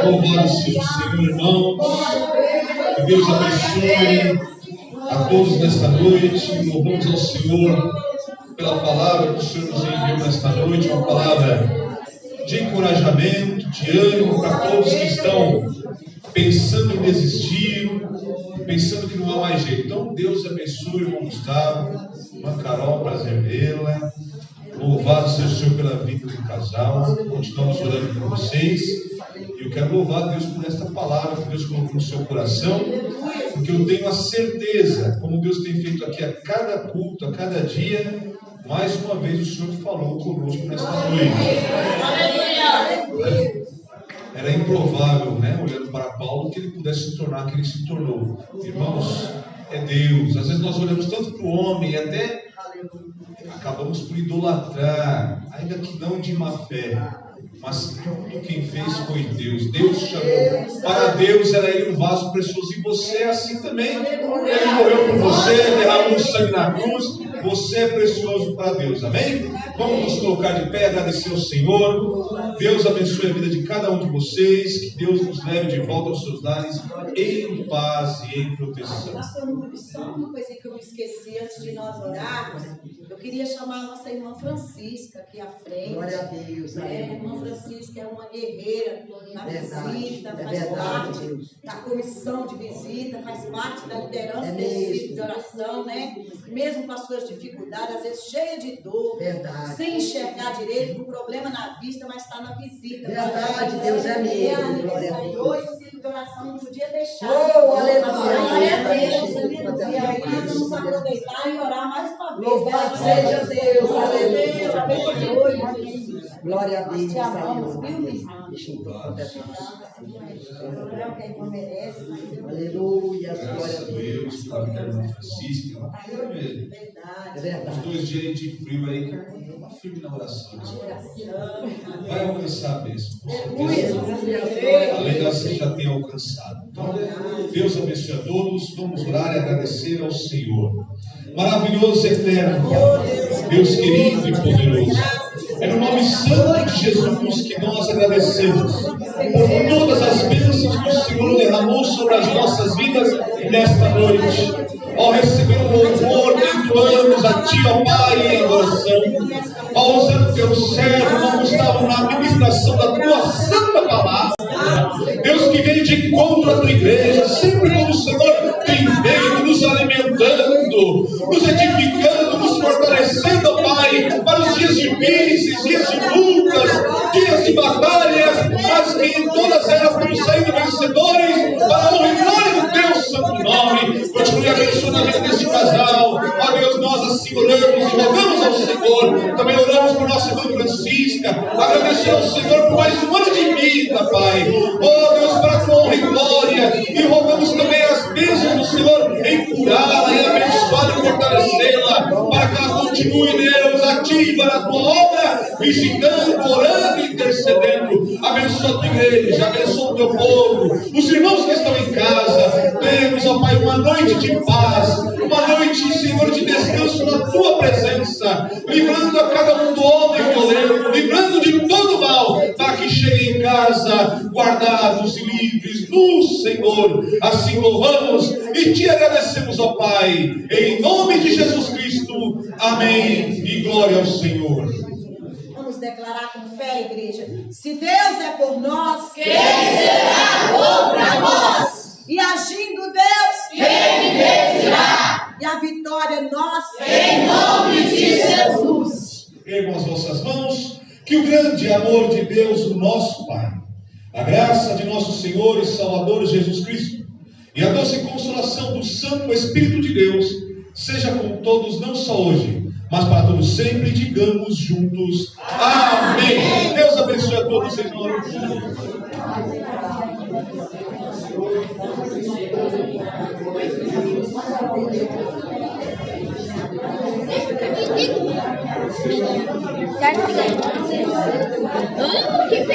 Louvado seja o Senhor, irmãos. Que Deus abençoe a todos nesta noite. Louvamos ao Senhor pela palavra que o Senhor nos enviou nesta noite, uma palavra de encorajamento, de ânimo para todos que estão pensando em desistir, pensando que não há mais jeito. Então, Deus abençoe o irmão Gustavo, irmã Carol, prazer vê-la. Louvado seja o Senhor pela vida do casal. Continuamos orando por vocês. E eu quero louvar a Deus por esta palavra que Deus colocou no seu coração, porque eu tenho a certeza, como Deus tem feito aqui a cada culto, a cada dia, mais uma vez o Senhor falou conosco nesta noite. Era improvável, né, olhando para Paulo, que ele pudesse se tornar quem ele se tornou. Irmãos, é Deus. Às vezes nós olhamos tanto para o homem e até acabamos por idolatrar, ainda que não de má fé, mas tudo quem fez foi Deus. Deus chamou. Para Deus era Ele um vaso precioso, e você é assim também. Ele morreu por você, derramou sangue na cruz. Você é precioso para Deus, amém? Vamos nos colocar de pé, agradecer ao Senhor. Deus abençoe a vida de cada um de vocês. Que Deus nos leve de volta aos seus lares em paz e em proteção. Só uma coisa que eu me esqueci antes de nós orarmos. Eu queria chamar a nossa irmã Francisca aqui à frente. Glória a Deus. A irmã Francisca é uma guerreira na visita, faz parte da comissão de visita, faz parte da liderança desse tipo de oração, né? Mesmo com as suas dificuldades, às vezes cheia de dor, sem enxergar direito, com problema na vista, mas está na visita. Verdade, Deus é mesmo. Glória a Deus. Esse ciclo de oração não podia deixar. Oh, aleluia. Glória a Deus. E aí nós vamos aproveitar e orar mais uma vez. Louvado seja Deus. Aleluia. Abençoe. Glória a Deus. Te amamos, viu, Deixa eu aleluia. Glória a Deus. Pela vida da irmã Francisca. É verdade. Os 2 dias de frio aí, uma firme na oração. Vai alcançar a bênção. Além dela, você já tem alcançado. Então, Deus abençoe a todos. Vamos orar e agradecer ao Senhor. Maravilhoso, eterno, Deus querido e poderoso. É no nome santo de Jesus que nós agradecemos por todas as bênçãos que o Senhor derramou sobre as nossas vidas nesta noite. Ao receber o louvor, entoamos a Ti, ó Pai, em adoração. Ao usar o Teu servo, irmão Gustavo, na administração da Tua santa palavra. Deus que vem de encontro à Tua igreja, sempre como o Senhor tem feito, nos alimentando, nos edificando, nos fortalecendo, ó Pai, para os dias difíceis, dias de lutas, dias de batalhas, mas que em todas elas estamos saindo vencedores para a honra e glória do Teu santo nome. Continue abençoando a vida deste casal. Ó Deus, nós assim oramos e rogamos ao Senhor. Também oramos por nossa irmã Francisca. Agradecer ao Senhor por mais um ano de vida, Pai. Ó Deus, para a Tua honra e glória. E rogamos também as bênçãos do Senhor em curá-la, em abençoá-la e fortalecê-la, para que ela continue, Deus, ativa na Tua obra, visitando, orando e intercedendo. Abençoa a Tua igreja, abençoa o Teu povo, os irmãos que estão em casa. Temos, ó Pai, uma noite de paz, uma noite, Senhor, de descanso na Tua presença, livrando a cada um do homem violento, livrando de todo mal, para que cheguem em casa guardados e livres no Senhor. Assim louvamos e Te agradecemos, ó Pai, em nome de Jesus Cristo. Amém e glória ao Senhor. Vamos declarar com fé, igreja. Se Deus é por nós, quem será contra nós? E agindo Deus, quem impedirá? E a vitória é nossa, em nome de Jesus. Ergam as vossas mãos, que o grande amor de Deus, o nosso Pai, a graça de nosso Senhor e Salvador Jesus Cristo, e a doce consolação do Santo Espírito de Deus, seja com todos, não só hoje, mas para todos sempre. Digamos juntos, amém. Deus abençoe a todos em nome de Jesus. Que